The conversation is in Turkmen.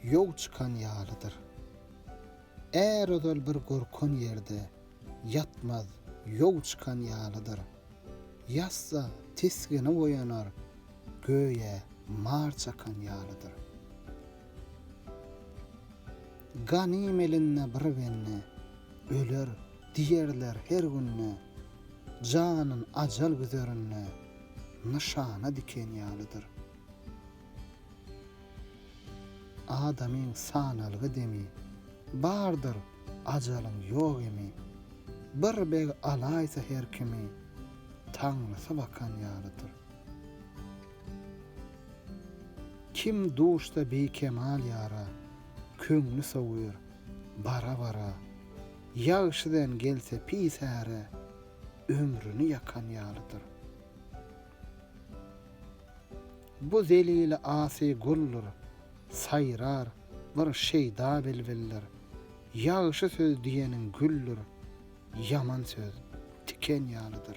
ýol çykan ýalydyr. Eğer ödül bir gorkun yerde yatmaz, ýol çykan ýalydyr. Yassa tesgini oyanar, göýe mar çakan ýalydyr. Ganym elinne bir benne, öler diýerler her günne, janyn ajal güzerine nişana diken ýalydyr. Adamyň sanalygy demi, bardyr ajalyň ýok emi. Bir beg alaýsa her kimi, taňlasa bakan ýalydyr. Kim duşda bekemal ýara, köňlü sowur, bara bara, ýagşydan gelse pis häre, ömrüni yakan ýalydyr. Bu zelili asy gullur, sayrar, bir şeyda bilbildir. Ýagşy söz diýeniň güllür, yaman söz tiken ýalydyr.